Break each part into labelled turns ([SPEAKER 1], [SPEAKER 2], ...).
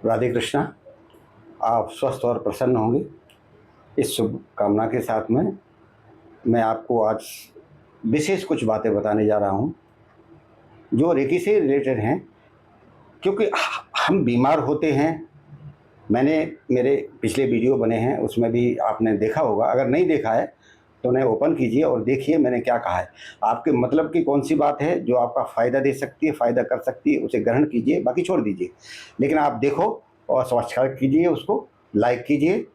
[SPEAKER 1] राधे कृष्णा। आप स्वस्थ और प्रसन्न होंगे, इस शुभ कामना के साथ में मैं आपको आज विशेष कुछ बातें बताने जा रहा हूँ जो रेकी से रिलेटेड हैं। क्योंकि हम बीमार होते हैं, मैंने मेरे पिछले वीडियो बने हैं उसमें भी आपने देखा होगा। अगर नहीं देखा है तो उन्हें ओपन कीजिए और देखिए मैंने क्या कहा है। आपके मतलब की कौन सी बात है जो आपका फ़ायदा दे सकती है, फ़ायदा कर सकती है, उसे ग्रहण कीजिए, बाकी छोड़ दीजिए। लेकिन आप देखो और सब्सक्राइब कीजिए, उसको लाइक कीजिए,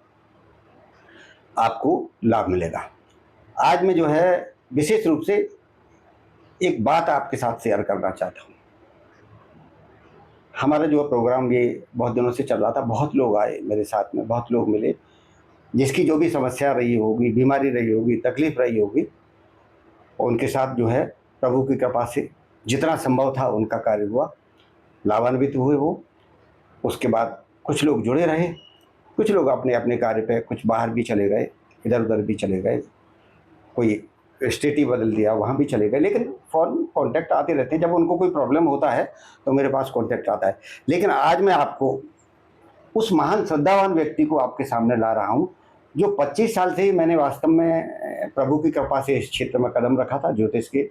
[SPEAKER 1] आपको लाभ मिलेगा। आज मैं जो है विशेष रूप से एक बात आपके साथ शेयर करना चाहता हूँ। हमारा जो प्रोग्राम ये बहुत दिनों से चल रहा था, बहुत लोग आए मेरे साथ में, बहुत लोग मिले, जिसकी जो भी समस्या रही होगी, बीमारी रही होगी, तकलीफ रही होगी, उनके साथ जो है प्रभु की कृपा से जितना संभव था उनका कार्य हुआ, लाभान्वित हुए वो। उसके बाद कुछ लोग जुड़े रहे, कुछ लोग अपने अपने कार्य पे, कुछ बाहर भी चले गए, इधर उधर भी चले गए, कोई स्टेट ही बदल दिया, वहाँ भी चले गए। लेकिन फ़ौरन कॉन्टैक्ट आते रहते हैं, जब उनको कोई प्रॉब्लम होता है तो मेरे पास कॉन्टैक्ट आता है। लेकिन आज मैं आपको उस महान श्रद्धावान व्यक्ति को आपके सामने ला रहा हूँ जो 25 साल से ही मैंने वास्तव में प्रभु की कृपा से इस क्षेत्र में कदम रखा था, ज्योतिष के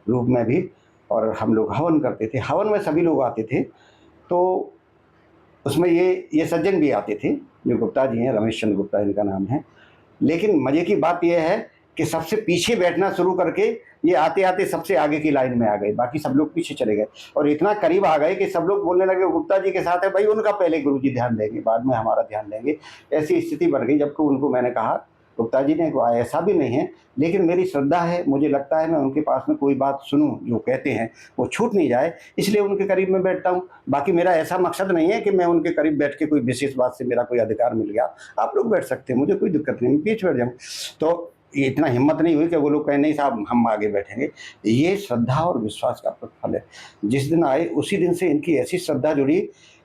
[SPEAKER 1] रूप में भी। और हम लोग हवन करते थे, हवन में सभी लोग आते थे, तो उसमें ये सज्जन भी आते थे जो गुप्ता जी हैं, रमेश चंद्र गुप्ता इनका नाम है। लेकिन मज़े की बात यह है कि सबसे पीछे बैठना शुरू करके ये आते आते सबसे आगे की लाइन में आ गए, बाकी सब लोग पीछे चले गए और इतना करीब आ गए कि सब लोग बोलने लगे गुप्ता जी के साथ है भाई, उनका पहले गुरुजी ध्यान देंगे, बाद में हमारा ध्यान देंगे। ऐसी स्थिति बन गई। जबकि उनको मैंने कहा, गुप्ता जी ने कहा ऐसा भी नहीं है, लेकिन मेरी श्रद्धा है, मुझे लगता है मैं उनके पास में कोई बात सुनूं जो कहते हैं वो छूट नहीं जाए, इसलिए उनके करीब में बैठता हूँ। बाकी मेरा ऐसा मकसद नहीं है कि मैं उनके करीब बैठ के कोई विशेष बात से मेरा कोई अधिकार मिल गया। आप लोग बैठ सकते हैं, मुझे कोई दिक्कत नहीं, मैं पीछे बैठ जाऊँ। तो ये इतना हिम्मत नहीं हुई कि वो लोग कहें नहीं साहब हम आगे बैठेंगे। ये श्रद्धा और विश्वास का प्रतिफल है। जिस दिन आए उसी दिन से इनकी ऐसी श्रद्धा जुड़ी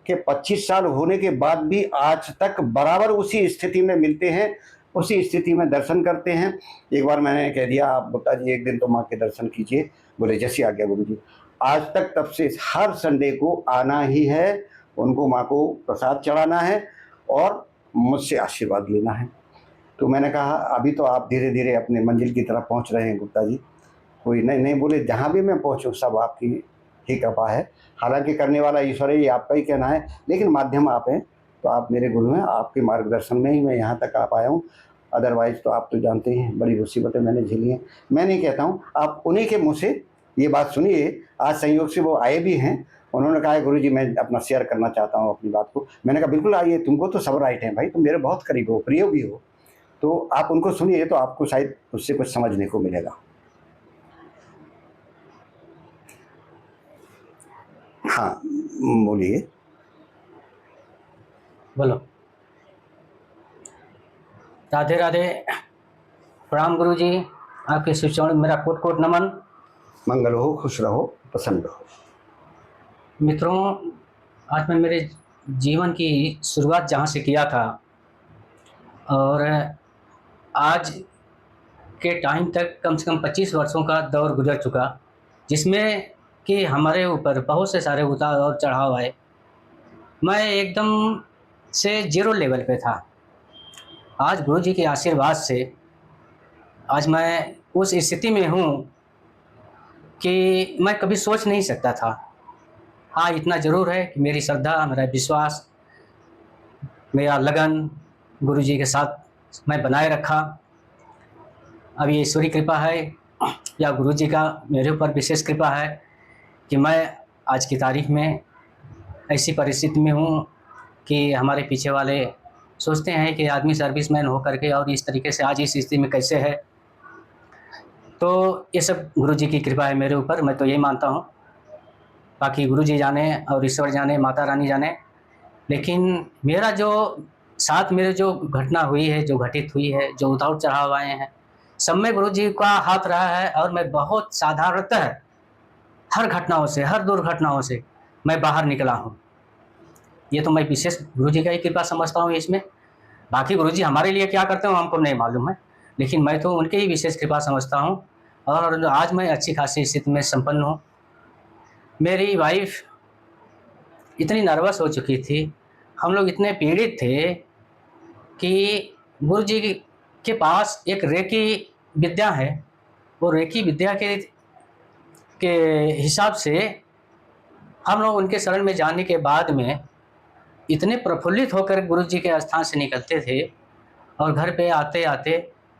[SPEAKER 1] कि 25 साल होने के बाद भी आज तक बराबर उसी स्थिति में मिलते हैं, उसी स्थिति में दर्शन करते हैं। एक बार मैंने कह दिया आप गुप्ता जी एक दिन तो माँ के दर्शन कीजिए, बोले जैसी आ गया गुरु जी। आज तक तब से हर संडे को आना ही है, उनको माँ को प्रसाद चढ़ाना है और मुझसे आशीर्वाद लेना है। तो मैंने कहा अभी तो आप धीरे धीरे अपने मंजिल की तरफ पहुंच रहे हैं गुप्ता जी, कोई नहीं नहीं। बोले जहाँ भी मैं पहुंचूं सब आपकी ही कृपा है, हालांकि करने वाला ईश्वर है, ये आपका ही कहना है, लेकिन माध्यम आप हैं, तो आप मेरे गुरु हैं, आपके मार्गदर्शन में ही मैं यहाँ तक आ पाया हूँ। अदरवाइज़ तो आप तो जानते ही हैं बड़ी मुसीबतें मैंने झेली हैं। मैं नहीं कहता हूँ, आप उन्हीं के मुँह से ये बात सुनिए। आज संयोग से वो आए भी हैं, उन्होंने कहा है गुरु जी मैं अपना शेयर करना चाहता हूँ अपनी बात को। मैंने कहा बिल्कुल आइए, तुमको तो सब राइट है भाई, तुम मेरे बहुत करीब हो, प्रिय भी हो, तो आप उनको सुनिए तो आपको शायद उससे कुछ समझने को मिलेगा। हाँ बोलिए।
[SPEAKER 2] बोलो। राधे राधे। प्रणाम गुरु जी, आपके शिव चरण में मेरा कोट कोट नमन।
[SPEAKER 1] मंगल हो, खुश रहो, प्रसन्न रहो।
[SPEAKER 2] मित्रों, आज मैं मेरे जीवन की शुरुआत जहाँ से किया था और आज के टाइम तक कम से कम 25 वर्षों का दौर गुजर चुका, जिसमें कि हमारे ऊपर बहुत से सारे उतार और चढ़ाव आए। मैं एकदम से जीरो लेवल पे था। आज गुरु जी के आशीर्वाद से आज मैं उस स्थिति में हूँ कि मैं कभी सोच नहीं सकता था। हाँ, इतना ज़रूर है कि मेरी श्रद्धा, मेरा विश्वास, मेरा लगन गुरु जी के साथ मैं बनाए रखा। अब ये ईश्वरी कृपा है या गुरु जी का मेरे ऊपर विशेष कृपा है कि मैं आज की तारीख में ऐसी परिस्थिति में हूँ कि हमारे पीछे वाले सोचते हैं कि आदमी सर्विसमैन होकर के और इस तरीके से आज इस स्थिति में कैसे है। तो ये सब गुरु जी की कृपा है मेरे ऊपर, मैं तो यही मानता हूँ। बाकी गुरु जी जाने और ईश्वर जाने, माता रानी जाने। लेकिन मेरा जो साथ मेरे जो घटना हुई है, जो घटित हुई है, जो उतार चढ़ाव आए हैं, सब में गुरु जी का हाथ रहा है। और मैं बहुत साधारणतः हर घटनाओं से, हर दुर्घटनाओं से मैं बाहर निकला हूँ। ये तो मैं विशेष गुरु जी का ही कृपा समझता हूँ इसमें। बाकी गुरु जी हमारे लिए क्या करते हो हमको नहीं मालूम है, लेकिन मैं तो उनके ही विशेष कृपा समझता हूँ। और आज मैं अच्छी खासी स्थिति में संपन्न हूँ। मेरी वाइफ इतनी नर्वस हो चुकी थी, हम लोग इतने पीड़ित थे कि गुरु जी के पास एक रेकी विद्या है। वो रेकी विद्या के हिसाब से हम लोग उनके शरण में जाने के बाद में इतने प्रफुल्लित होकर गुरु जी के स्थान से निकलते थे, और घर पे आते आते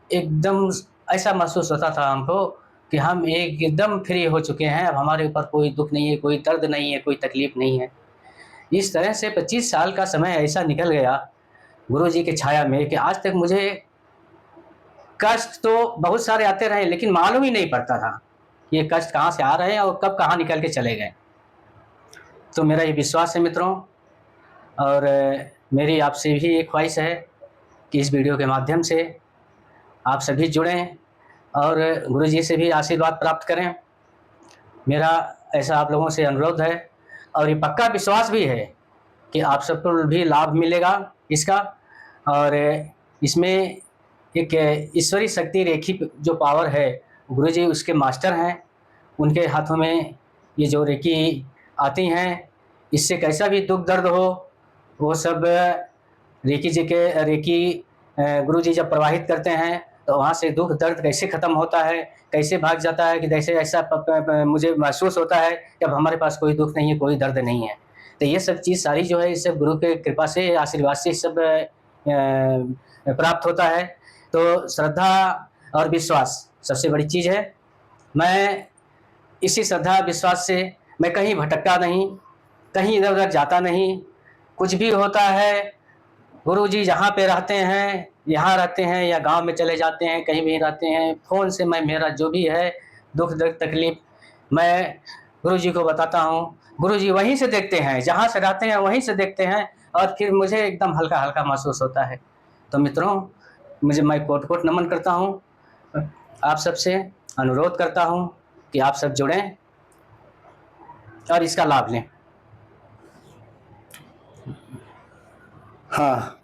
[SPEAKER 2] एकदम ऐसा महसूस होता था हमको कि हम एकदम फ्री हो चुके हैं, अब हमारे ऊपर कोई दुख नहीं है, कोई दर्द नहीं है, कोई तकलीफ नहीं है। इस तरह से 25 साल का समय ऐसा निकल गया गुरु जी की छाया में कि आज तक मुझे कष्ट तो बहुत सारे आते रहे, लेकिन मालूम ही नहीं पड़ता था ये कष्ट कहाँ से आ रहे हैं और कब कहाँ निकल के चले गए। तो मेरा ये विश्वास है मित्रों, और मेरी आपसे भी एक ख्वाहिश है कि इस वीडियो के माध्यम से आप सभी जुड़ें और गुरु जी से भी आशीर्वाद प्राप्त करें। मेरा ऐसा आप लोगों से अनुरोध है, और ये पक्का विश्वास भी है कि आप सबको भी लाभ मिलेगा इसका। और इसमें एक ईश्वरी शक्ति रेखी जो पावर है, गुरु जी उसके मास्टर हैं। उनके हाथों में ये जो रेकी आती हैं, इससे कैसा भी दुख दर्द हो वो सब रेकी गुरु जी जब प्रवाहित करते हैं तो वहाँ से दुख दर्द कैसे ख़त्म होता है, कैसे भाग जाता है, कि जैसे ऐसा मुझे महसूस होता है कि अब हमारे पास कोई दुख नहीं है, कोई दर्द नहीं है। तो ये सब चीज़ सारी जो है, ये सब गुरु के कृपा से, आशीर्वाद से सब प्राप्त होता है। तो श्रद्धा और विश्वास सबसे बड़ी चीज़ है। मैं इसी श्रद्धा विश्वास से मैं कहीं भटकता नहीं, कहीं इधर उधर जाता नहीं। कुछ भी होता है, गुरु जी जहाँ पे रहते हैं, यहाँ रहते हैं या गांव में चले जाते हैं, कहीं भी रहते हैं, फ़ोन से मैं मेरा जो भी है दुख दर्द तकलीफ़ मैं गुरु जी को बताता हूँ। गुरु जी वहीं से देखते हैं, जहाँ से रहते हैं वहीं से देखते हैं, और फिर मुझे एकदम हल्का हल्का महसूस होता है। तो मित्रों, मैं कोट कोट नमन करता हूँ। आप सबसे अनुरोध करता हूँ कि आप सब जुड़ें और इसका लाभ लें।
[SPEAKER 1] हाँ,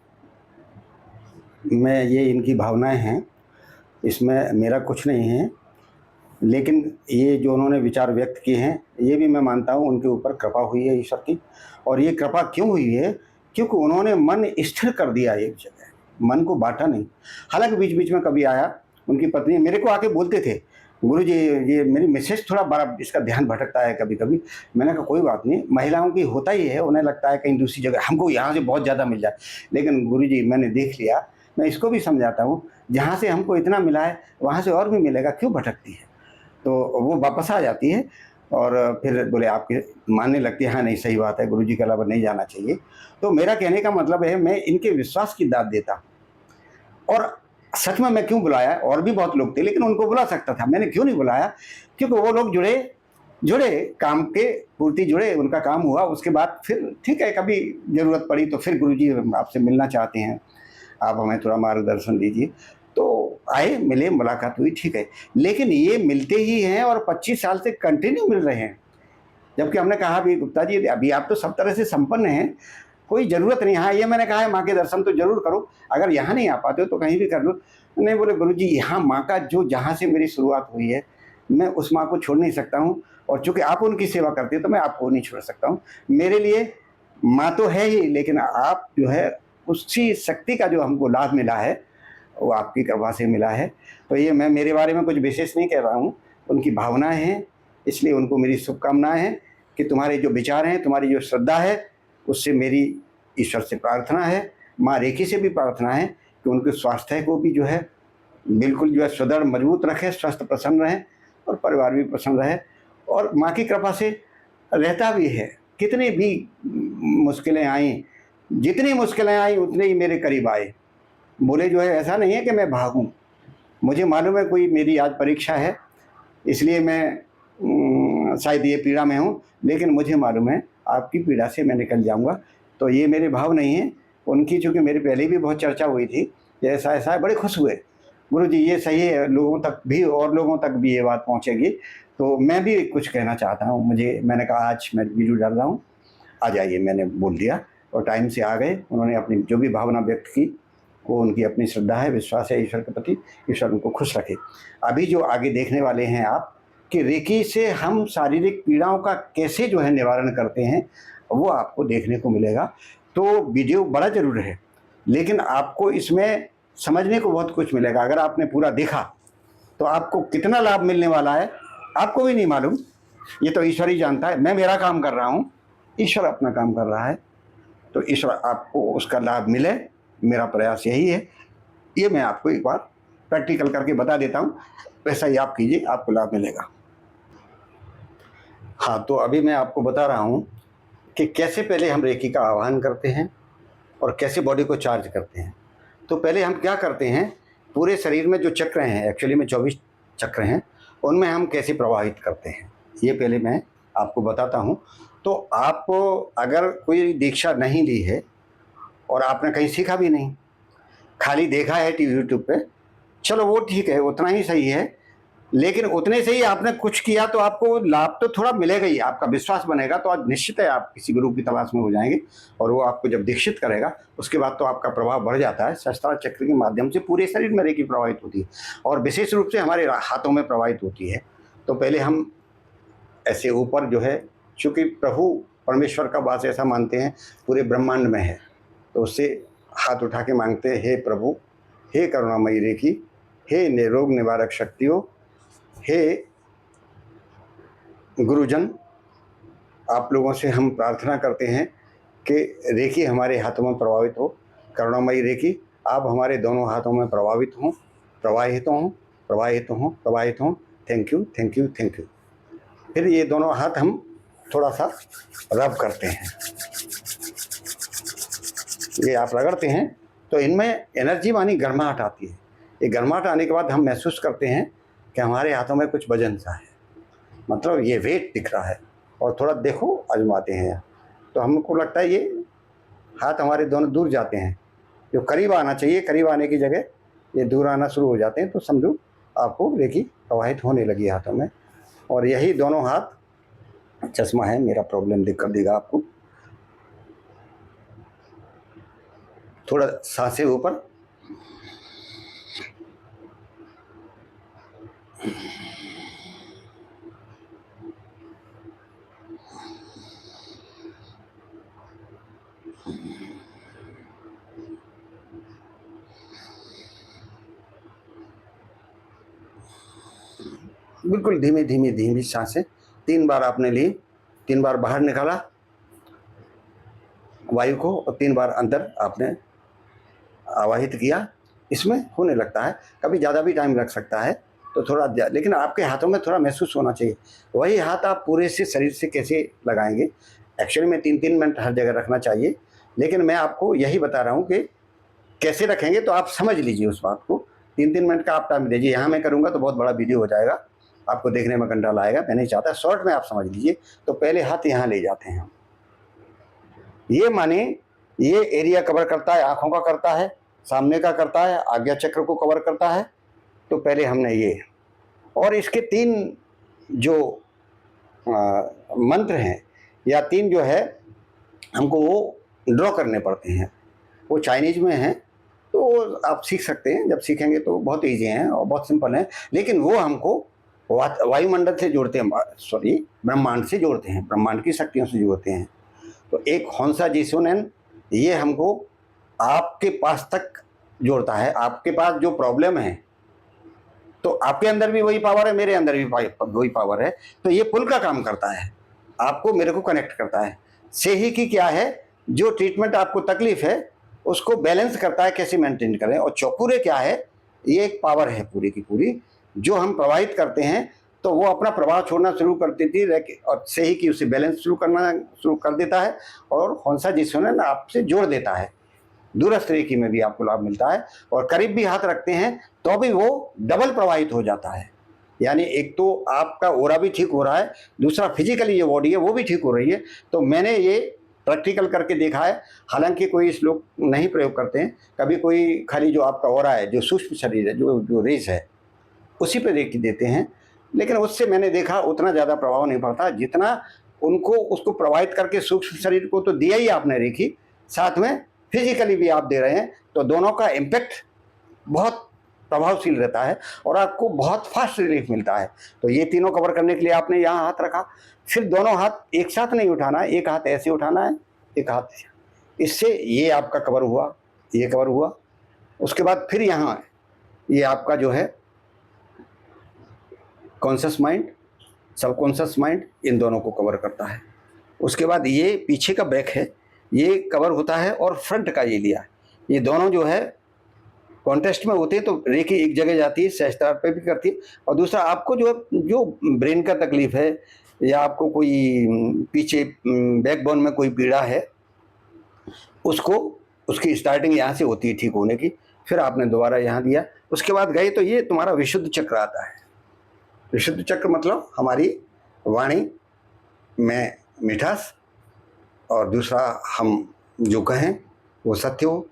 [SPEAKER 1] मैं ये इनकी भावनाएं हैं, इसमें मेरा कुछ नहीं है, लेकिन ये जो उन्होंने विचार व्यक्त किए हैं, ये भी मैं मानता हूँ उनके ऊपर कृपा हुई है ईश्वर की। और ये कृपा क्यों हुई है? क्योंकि उन्होंने मन स्थिर कर दिया एक जगह, मन को बांटा नहीं। हालांकि बीच बीच में कभी आया, उनकी पत्नी मेरे को आके बोलते थे, गुरु जी ये मेरी मिसेज थोड़ा बड़ा इसका ध्यान भटकता है कभी कभी। मैंने कहा कोई बात नहीं, महिलाओं की होता ही है, उन्हें लगता है कहीं दूसरी जगह हमको यहाँ से बहुत ज़्यादा मिल जाए। लेकिन गुरु जी मैंने देख लिया, मैं इसको भी समझाता हूँ, जहाँ से हमको इतना मिला है वहाँ से और भी मिलेगा, क्यों भटकती है? तो वो वापस आ जाती है और फिर बोले आपके मानने लगती है, हाँ नहीं सही बात है, गुरु जी के अलावा नहीं जाना चाहिए। तो मेरा कहने का मतलब है, मैं इनके विश्वास की दाद देता। और सच में मैं क्यों बुलाया, और भी बहुत लोग थे लेकिन उनको बुला सकता था, मैंने क्यों नहीं बुलाया? क्योंकि वो लोग जुड़े काम के पूर्ति जुड़े, उनका काम हुआ, उसके बाद फिर ठीक है, कभी ज़रूरत पड़ी तो फिर गुरु जी आपसे मिलना चाहते हैं, आप हमें थोड़ा मार्गदर्शन दीजिए। तो आए, मिले, मुलाकात हुई, ठीक है। लेकिन ये मिलते ही हैं और 25 साल से कंटिन्यू मिल रहे हैं। जबकि हमने कहा भी गुप्ता जी अभी आप तो सब तरह से संपन्न हैं, कोई ज़रूरत नहीं। हाँ ये मैंने कहा है, माँ के दर्शन तो जरूर करो, अगर यहाँ नहीं आ पाते हो तो कहीं भी कर लो। नहीं, बोले गुरु जी यहाँ माँ का जो जहाँ से मेरी शुरुआत हुई है, मैं उस माँ को छोड़ नहीं सकता हूँ, और चूँकि आप उनकी सेवा करते हैं तो मैं आपको नहीं छोड़ सकता हूँ। मेरे लिए माँ तो है ही, लेकिन आप जो है उसी शक्ति का जो हमको लाभ मिला है वो आपकी कृपा से मिला है। तो ये मैं मेरे बारे में कुछ विशेष नहीं कह रहा हूँ, उनकी भावनाएं हैं, इसलिए उनको मेरी शुभकामनाएं हैं कि तुम्हारे जो विचार हैं, तुम्हारी जो श्रद्धा है, उससे मेरी ईश्वर से प्रार्थना है, माँ रेखी से भी प्रार्थना है कि उनके स्वास्थ्य को भी जो है बिल्कुल जो है सुदृढ़ मजबूत रखे, स्वस्थ प्रसन्न रहें और परिवार भी प्रसन्न रहे। और माँ की कृपा से रहता भी है, कितनी भी मुश्किलें आई, जितनी मुश्किलें आई उतने ही मेरे करीब आए। बोले जो है ऐसा नहीं है कि मैं भागूं, मुझे मालूम है कोई मेरी आज परीक्षा है, इसलिए मैं शायद ये पीड़ा में हूँ, लेकिन मुझे मालूम है आपकी पीड़ा से मैं निकल जाऊँगा। तो ये मेरे भाव नहीं है उनकी, चूँकि मेरे पहले भी बहुत चर्चा हुई थी कि ऐसा ऐसा है, बड़े खुश हुए। गुरु जी ये सही है, लोगों तक भी, और लोगों तक भी ये बात पहुँचेगी। तो मैं भी कुछ कहना चाहता हूँ, मैंने कहा आज मैं वीडियो डाल रहा हूँ, आ जाइए, मैंने बोल दिया और टाइम से आ गए। उन्होंने अपनी जो भी भावना व्यक्त की वो उनकी अपनी श्रद्धा है, विश्वास है ईश्वर के प्रति, ईश्वर उनको खुश रखे। अभी जो आगे देखने वाले हैं आप कि रेकी से हम शारीरिक पीड़ाओं का कैसे जो है निवारण करते हैं, वो आपको देखने को मिलेगा। तो वीडियो बड़ा ज़रूर है, लेकिन आपको इसमें समझने को बहुत कुछ मिलेगा। अगर आपने पूरा देखा तो आपको कितना लाभ मिलने वाला है आपको भी नहीं मालूम, ये तो ईश्वर ही जानता है। मैं मेरा काम कर रहा हूँ, ईश्वर अपना काम कर रहा है, तो ईश्वर आपको उसका लाभ मिले, मेरा प्रयास यही है। ये मैं आपको एक बार प्रैक्टिकल करके बता देता हूँ, वैसा ही आप कीजिए, आपको लाभ मिलेगा। हाँ, तो अभी मैं आपको बता रहा हूँ कि कैसे पहले हम रेकी का आह्वान करते हैं और कैसे बॉडी को चार्ज करते हैं। तो पहले हम क्या करते हैं, पूरे शरीर में जो चक्र हैं, एक्चुअली में 24 चक्र हैं, उनमें हम कैसे प्रवाहित करते हैं, ये पहले मैं आपको बताता हूँ। तो आप अगर कोई दीक्षा नहीं ली है और आपने कहीं सीखा भी नहीं, खाली देखा है टीवी यूट्यूब पे, चलो वो ठीक है, उतना ही सही है, लेकिन उतने से ही आपने कुछ किया तो आपको लाभ तो थोड़ा मिलेगा ही, आपका विश्वास बनेगा। तो आज निश्चित है आप किसी गुरु की तलाश में हो जाएंगे और वो आपको जब दीक्षित करेगा उसके बाद तो आपका प्रभाव बढ़ जाता है। सहस्त्रार चक्र के माध्यम से पूरे शरीर में रेकी प्रवाहित होती है और विशेष रूप से हमारे हाथों में प्रवाहित होती है। तो पहले हम ऐसे ऊपर जो है, चूँकि प्रभु परमेश्वर का वास ऐसा मानते हैं पूरे ब्रह्मांड में है, तो उससे हाथ उठा के मांगते हैं, हे प्रभु, हे करुणामयी रेकी, हे रोग निवारक शक्तियों, हे गुरुजन, आप लोगों से हम प्रार्थना करते हैं कि रेकी हमारे हाथों में प्रभावित हो। करुणामयी रेकी आप हमारे दोनों हाथों में प्रभावित हों, प्रवाहित हों, प्रवाहित हों, प्रवाहित हों। Thank you, thank you, thank you. फिर ये दोनों हाथ हम थोड़ा सा रब करते हैं, ये आप रगड़ते हैं तो इनमें एनर्जी मानी गर्माहट आती है। ये गर्माहट आने के बाद हम महसूस करते हैं कि हमारे हाथों में कुछ वजन सा है, मतलब ये वेट दिख रहा है। और थोड़ा देखो, आजमाते हैं तो हमको लगता है ये हाथ हमारे दोनों दूर जाते हैं, जो करीब आना चाहिए, करीब आने की जगह ये दूर आना शुरू हो जाते हैं। तो समझो आपको रेकी प्रवाहित होने लगी हाथों में। और यही दोनों हाथ, चश्मा है मेरा, प्रॉब्लम दिख कर देगा आपको। थोड़ा सांसें ऊपर, बिल्कुल धीमी धीमी धीमी सांसें। 3 बार आपने ली, 3 बार बाहर निकाला वायु को और 3 बार अंदर आपने आवाहित किया। इसमें होने लगता है, कभी ज़्यादा भी टाइम लग सकता है, तो थोड़ा लेकिन आपके हाथों में थोड़ा महसूस होना चाहिए। वही हाथ आप पूरे से शरीर से कैसे लगाएंगे, एक्चुअली में 3-3 मिनट हर जगह रखना चाहिए, लेकिन मैं आपको यही बता रहा हूँ कि कैसे रखेंगे, तो आप समझ लीजिए उस बात को। 3-3 मिनट का आप टाइम दीजिए। यहाँ मैं करूँगा तो बहुत बड़ा वीडियो हो जाएगा, आपको देखने में घंटा लाएगा, मैं नहीं चाहता, शॉर्ट में आप समझ लीजिए। तो पहले हाथ यहाँ ले जाते हैं, ये माने ये एरिया कवर करता है, आँखों का करता है, सामने का करता है, आज्ञा चक्र को कवर करता है। तो पहले हमने ये, और इसके 3 जो मंत्र हैं या 3 जो है हमको वो ड्रॉ करने पड़ते हैं, वो चाइनीज में हैं, तो आप सीख सकते हैं, जब सीखेंगे तो बहुत ईजी हैं और बहुत सिंपल हैं। लेकिन वो हमको वायुमंडल से जोड़ते हैं, सॉरी ब्रह्मांड से जोड़ते हैं, ब्रह्मांड की शक्तियों से जोड़ते हैं। तो एक हौंसा जिसोनेन, ये हमको आपके पास तक जोड़ता है। आपके पास जो प्रॉब्लम है, तो आपके अंदर भी वही पावर है, मेरे अंदर भी वही पावर है, तो ये पुल का काम करता है, आपको मेरे को कनेक्ट करता है। से ही की क्या है, जो ट्रीटमेंट आपको तकलीफ है उसको बैलेंस करता है, कैसे मेंटेन करें। और चौपूरे क्या है, ये एक पावर है पूरी की पूरी, जो हम प्रवाहित करते हैं तो वो अपना प्रभाव छोड़ना शुरू कर देती है, और से ही की उसे बैलेंस शुरू कर देता है, और हौंसा जिसोनेन आपसे जोड़ देता है। दूरस्थ रेकी में भी आपको लाभ मिलता है, और करीब भी हाथ रखते हैं तो भी वो डबल प्रवाहित हो जाता है। यानी एक तो आपका ओरा भी ठीक हो रहा है, दूसरा फिजिकली जो बॉडी है वो भी ठीक हो रही है। तो मैंने ये प्रैक्टिकल करके देखा है। हालांकि कोई इस लोग नहीं प्रयोग करते हैं, कभी कोई खाली जो आपका ओरा है, जो सूक्ष्म शरीर है, जो रेस है, उसी पे रेकी देते हैं, लेकिन उससे मैंने देखा उतना ज़्यादा प्रभाव नहीं पड़ता जितना उनको उसको प्रवाहित करके सूक्ष्म शरीर को तो दिया ही आपने रेकी, साथ में फिजिकली भी आप दे रहे हैं, तो दोनों का इम्पैक्ट बहुत प्रभावशील रहता है और आपको बहुत फास्ट रिलीफ मिलता है। तो ये तीनों कवर करने के लिए आपने यहाँ हाथ रखा, फिर दोनों हाथ एक साथ नहीं उठाना है, एक हाथ ऐसे उठाना है, एक हाथ ऐसे। इससे ये आपका कवर हुआ, ये कवर हुआ। उसके बाद फिर यहाँ ये आपका जो है कॉन्शियस माइंड, सबकॉन्शियस माइंड, इन दोनों को कवर करता है। उसके बाद ये पीछे का बैक है, ये कवर होता है, और फ्रंट का ये लिया, ये दोनों जो है कॉन्टेस्ट में होते हैं। तो रेखी एक जगह जाती है, सहस्त्रार पे भी करती है। और दूसरा आपको जो ब्रेन का तकलीफ है या आपको कोई पीछे बैकबोन में कोई पीड़ा है, उसको उसकी स्टार्टिंग यहाँ से होती है ठीक होने की। फिर आपने दोबारा यहाँ दिया, उसके बाद गए तो ये तुम्हारा विशुद्ध चक्र आता है। विशुद्ध चक्र मतलब हमारी वाणी में मिठास, और दूसरा हम जो कहें वो सत्य हो।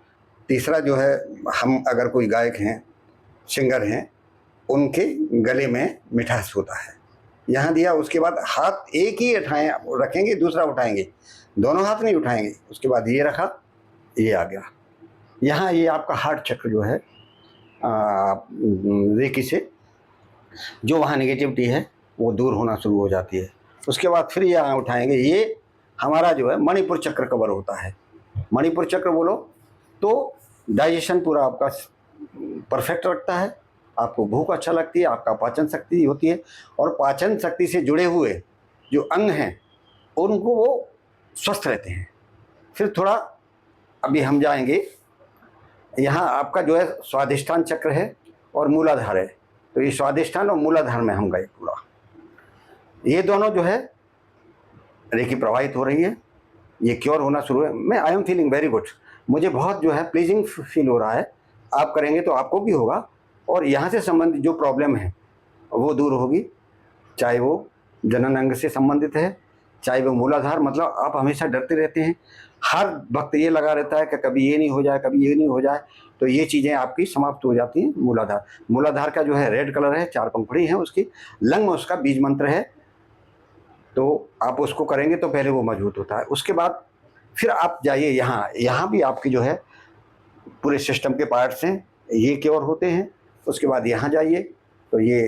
[SPEAKER 1] तीसरा जो है, हम अगर कोई गायक हैं, सिंगर हैं, उनके गले में मिठास होता है, यहाँ दिया। उसके बाद हाथ एक ही रखेंगे, दूसरा उठाएंगे, दोनों हाथ नहीं उठाएंगे। उसके बाद ये रखा, ये आ गया यहाँ। ये आपका हार्ट चक्र जो है रेकी से जो वहाँ नेगेटिविटी है वो दूर होना शुरू हो जाती है। उसके बाद फिर यहाँ उठाएंगे, ये हमारा जो है मणिपुर चक्र कवर होता है। मणिपुर चक्र बोलो तो डाइजेशन पूरा आपका परफेक्ट रखता है, आपको भूख अच्छा लगती है, आपका पाचन शक्ति होती है, और पाचन शक्ति से जुड़े हुए जो अंग हैं उनको वो स्वस्थ रहते हैं। फिर थोड़ा अभी हम जाएंगे, यहाँ आपका जो है स्वादिष्ठान चक्र है और मूलाधार है। तो ये स्वादिष्ठान और मूलाधार में हम गए पूरा, ये दोनों जो है रेखी प्रवाहित हो रही है, ये क्योर होना शुरू है। मैं I am feeling very good, मुझे बहुत जो है प्लीजिंग फील हो रहा है। आप करेंगे तो आपको भी होगा, और यहाँ से संबंधित जो प्रॉब्लम है वो दूर होगी, चाहे वो जनन अंग से संबंधित है, चाहे वो मूलाधार, मतलब आप हमेशा डरते रहते हैं, हर वक्त ये लगा रहता है कि कभी ये नहीं हो जाए, कभी ये नहीं हो जाए, तो ये चीज़ें आपकी समाप्त हो जाती हैं। मूलाधार का जो है रेड कलर है, 4 पंखुड़ी हैं उसकी, लंग में उसका बीज मंत्र है, तो आप उसको करेंगे तो पहले वो मजबूत होता है। उसके बाद फिर आप जाइए यहाँ भी आपकी जो है पूरे सिस्टम के पार्ट्स हैं, ये क्योर होते हैं। उसके बाद यहाँ जाइए तो ये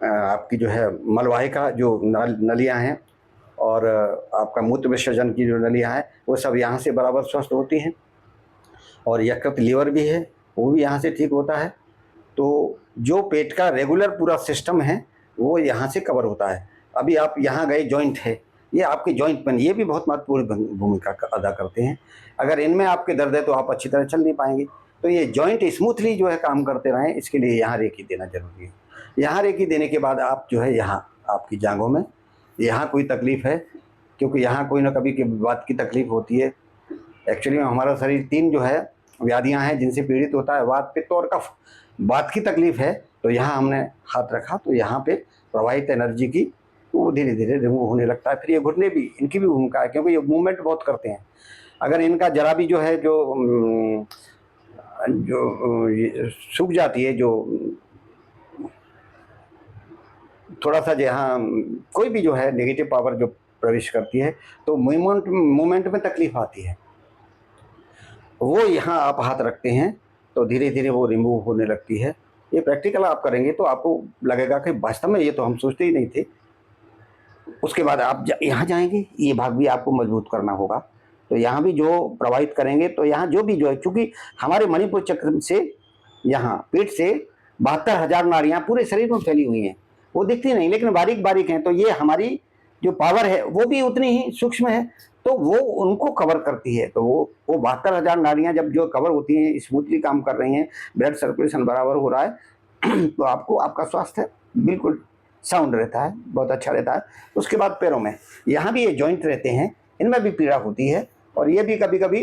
[SPEAKER 1] आपकी जो है मलवाहिका जो नलियाँ हैं, और आपका मूत्र विसर्जन की जो नलियाँ हैं वो सब यहाँ से बराबर स्वस्थ होती हैं, और यकृत लीवर भी है वो भी यहाँ से ठीक होता है। तो जो पेट का रेगुलर पूरा सिस्टम है वो यहाँ से कवर होता है। अभी आप यहाँ गए, जॉइंट है, ये आपके जॉइंट पेन, ये भी बहुत महत्वपूर्ण भूमिका अदा करते हैं। अगर इनमें आपके दर्द है तो आप अच्छी तरह चल नहीं पाएंगे। तो ये जॉइंट स्मूथली जो है काम करते रहें, इसके लिए यहाँ रेकी देना जरूरी है। यहाँ रेकी देने के बाद आप जो है यहाँ आपकी जांघों में यहाँ कोई तकलीफ़ है, क्योंकि यहाँ कोई ना कभी की बात की तकलीफ़ होती है। एक्चुअली में हमारा शरीर 3 जो है व्याधियाँ हैं जिनसे पीड़ित होता है, वात, पित्त और कफ। बात की तकलीफ़ है तो यहाँ हमने हाथ रखा, तो यहाँ पे प्रवाहित एनर्जी की वो धीरे धीरे रिमूव होने लगता है। फिर ये घुटने भी, इनकी भी भूमिका है, क्योंकि ये मूवमेंट बहुत करते हैं। अगर इनका जरा भी जो है जो सूख जाती है, जो थोड़ा सा जहाँ कोई भी जो है नेगेटिव पावर जो प्रवेश करती है, तो मूवमेंट में तकलीफ आती है। वो यहाँ आप हाथ रखते हैं तो धीरे धीरे वो रिमूव होने लगती है। ये प्रैक्टिकल आप करेंगे तो आपको लगेगा कि वास्तव में ये तो हम सोचते ही नहीं थे। उसके बाद आप यहाँ जाएंगे, ये भाग भी आपको मजबूत करना होगा। तो यहाँ भी जो प्रवाहित करेंगे, तो यहाँ जो भी जो है, चूँकि हमारे मणिपुर चक्र से यहाँ पेट से 72,000 नाड़ियाँ पूरे शरीर में फैली हुई हैं, वो दिखती नहीं लेकिन बारीक बारीक हैं। तो ये हमारी जो पावर है वो भी उतनी ही सूक्ष्म है, तो वो उनको कवर करती है। तो वो 72,000 नाड़ियाँ जब जो कवर होती हैं, स्मूथली काम कर रही हैं, ब्लड सर्कुलेशन बराबर हो रहा है, तो आपको आपका स्वास्थ्य बिल्कुल साउंड रहता है, बहुत अच्छा रहता है। उसके बाद पैरों में, यहाँ भी ये जॉइंट रहते हैं, इनमें भी पीड़ा होती है, और ये भी कभी कभी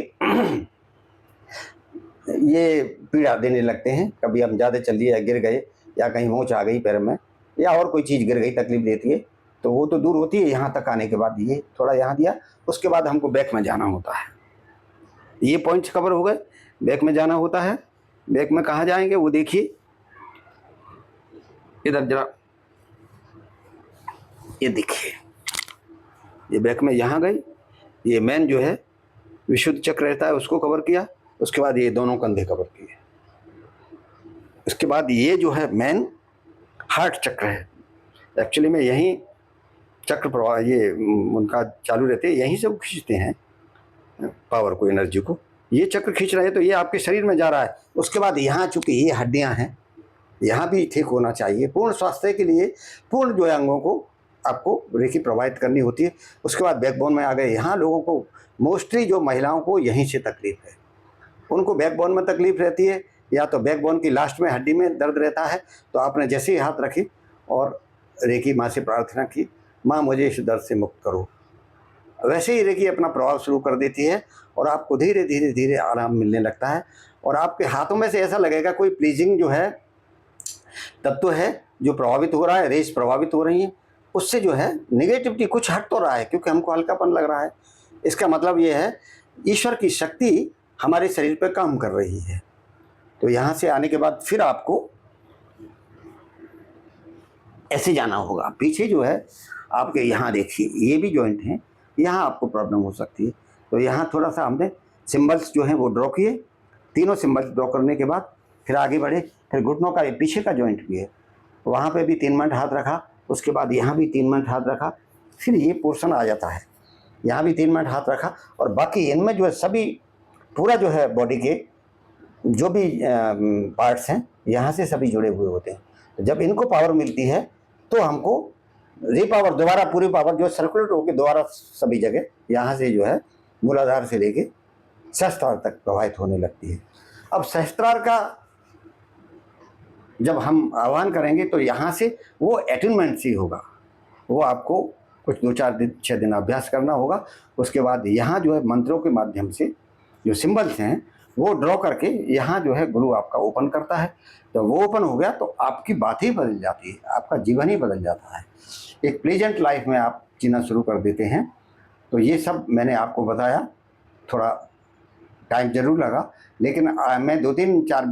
[SPEAKER 1] ये पीड़ा देने लगते हैं। कभी हम ज़्यादा चल दिए या गिर गए, या कहीं मोच आ गई पैर में, या और कोई चीज़ गिर गई, तकलीफ देती है, तो वो तो दूर होती है। यहाँ तक आने के बाद ये थोड़ा यहाँ दिया, उसके बाद हमको बैक में जाना होता है। ये पॉइंट्स कवर हो गए, बैक में जाना होता है। बैक में कहाँ जाएंगे वो देखिए, इधर जरा ये देखिए, ये बैक में यहाँ गई, ये मेन जो है विशुद्ध चक्र रहता है उसको कवर किया। उसके बाद ये दोनों कंधे कवर किए। इसके बाद ये जो है मेन हार्ट चक्र है। एक्चुअली में यहीं चक्र प्रवाह ये उनका चालू रहते हैं, यहीं से वो खींचते हैं पावर को, एनर्जी को। ये चक्र खींच रहे हैं तो ये आपके शरीर में जा रहा है। उसके बाद यहाँ चूंकि ये हड्डियाँ हैं, यहाँ भी ठीक होना चाहिए। पूर्ण स्वास्थ्य के लिए पूर्ण जो है अंगों को आपको रेखी प्रवाहित करनी होती है। उसके बाद बैकबोन में आ गए। यहाँ लोगों को मोस्टली जो महिलाओं को यहीं से तकलीफ है, उनको बैकबोन में तकलीफ रहती है, या तो बैकबोन की लास्ट में हड्डी में दर्द रहता है। तो आपने जैसे ही हाथ रखी और रेखी माँ से प्रार्थना की, माँ मुझे इस दर्द से मुक्त करो, वैसे ही रेखी अपना प्रभाव शुरू कर देती है और आपको धीरे धीरे धीरे आराम मिलने लगता है। और आपके हाथों में से ऐसा लगेगा कोई प्लीजिंग जो है तत्व है जो प्रभावित हो रहा है, रेस प्रभावित हो रही है, उससे जो है निगेटिविटी कुछ हट तो रहा है, क्योंकि हमको हल्कापन लग रहा है। इसका मतलब ये है ईश्वर की शक्ति हमारे शरीर पर काम कर रही है। तो यहाँ से आने के बाद फिर आपको ऐसे जाना होगा। पीछे जो है आपके यहाँ देखिए, ये भी जॉइंट हैं, यहाँ आपको प्रॉब्लम हो सकती है। तो यहाँ थोड़ा सा हमने सिंबल्स जो हैं वो ड्रॉ किए। तीनों सिंबल्स ड्रॉ करने के बाद फिर आगे बढ़े। फिर घुटनों का ये पीछे का जॉइंट भी है, वहाँ पे भी 3 मिनट हाथ रखा। उसके बाद यहाँ भी 3 मिनट हाथ रखा। फिर ये पोर्शन आ जाता है, यहाँ भी 3 मिनट हाथ रखा। और बाकी इनमें जो है सभी पूरा जो है बॉडी के जो भी पार्ट्स हैं यहाँ से सभी जुड़े हुए होते हैं। तो जब इनको पावर मिलती है तो हमको रिपावर दोबारा पूरी पावर जो सर्कुलेट होकर दोबारा सभी जगह यहाँ से जो है मूलाधार से लेके सहस्त्रार तक प्रवाहित होने लगती है। अब सहस्त्रार का जब हम आह्वान करेंगे तो यहाँ से वो अटेनमेंट से होगा, वो आपको कुछ 2-4 दिन अभ्यास करना होगा। उसके बाद यहाँ जो है मंत्रों के माध्यम से जो सिंबल्स हैं वो ड्रॉ करके यहाँ जो है गुरु आपका ओपन करता है। तो वो ओपन हो गया तो आपकी बात ही बदल जाती है, आपका जीवन ही बदल जाता है। एक प्लेजेंट लाइफ में आप जीना शुरू कर देते हैं। तो ये सब मैंने आपको बताया, थोड़ा टाइम जरूर लगा, लेकिन मैं 4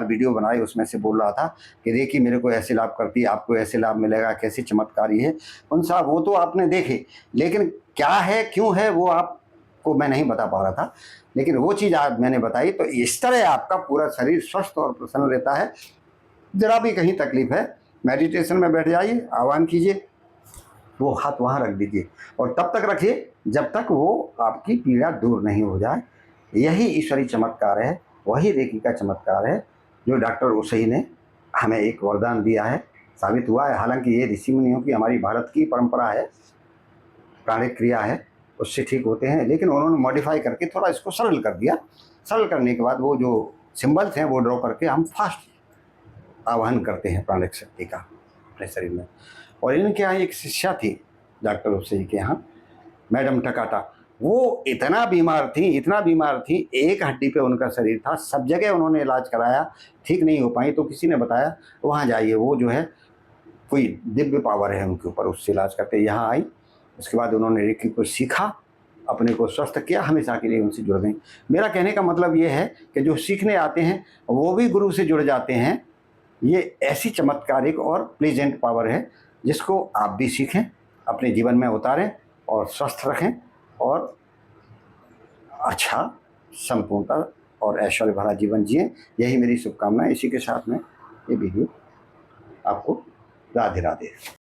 [SPEAKER 1] वीडियो बनाए, उसमें से बोल रहा था कि रेखी मेरे को ऐसे लाभ करती है, आपको ऐसे लाभ मिलेगा, कैसे चमत्कारी है। उन साहब वो तो आपने देखे, लेकिन क्या है क्यों है वो आपको मैं नहीं बता पा रहा था। लेकिन वो चीज़ आज मैंने बताई। तो इस तरह आपका पूरा शरीर स्वस्थ और प्रसन्न रहता है। जरा भी कहीं तकलीफ है, मेडिटेशन में बैठ जाइए, आह्वान कीजिए, वो हाथ वहाँ रख दीजिए और तब तक रखिए जब तक वो आपकी पीड़ा दूर नहीं हो जाए। यही ईश्वरी चमत्कार है, वही रेखी का चमत्कार है जो डॉक्टर उसेई ने हमें एक वरदान दिया है, साबित हुआ है। हालांकि ये ऋषि मुनियों की, हमारी भारत की परंपरा है, प्राणिक क्रिया है, उससे ठीक होते हैं, लेकिन उन्होंने मॉडिफाई करके थोड़ा इसको सरल कर दिया। सरल करने के बाद वो जो सिंबल्स हैं वो ड्रॉ करके हम फास्ट आवाहन करते हैं प्राणिक शक्ति का अपने शरीर में। और इनके यहाँ एक शिष्या थी डॉक्टर उसेई के यहाँ, मैडम टकाटा। वो इतना बीमार थी, एक हड्डी पे उनका शरीर था, सब जगह उन्होंने इलाज कराया, ठीक नहीं हो पाई। तो किसी ने बताया वहाँ जाइए, वो जो है कोई दिव्य पावर है उनके ऊपर, उससे इलाज करते। यहाँ आई, उसके बाद उन्होंने रेखी को सीखा, अपने को स्वस्थ किया, हमेशा के लिए उनसे जुड़ गई। मेरा कहने का मतलब ये है कि जो सीखने आते हैं वो भी गुरु से जुड़ जाते हैं। ये ऐसी चमत्कारिक और प्लेजेंट पावर है जिसको आप भी सीखें, अपने जीवन में उतारें और स्वस्थ रखें और अच्छा, संपूर्णता और ऐश्वर्य भरा जीवन जिएं। यही मेरी शुभकामना। इसी के साथ में ये वीडियो आपको राधे राधे।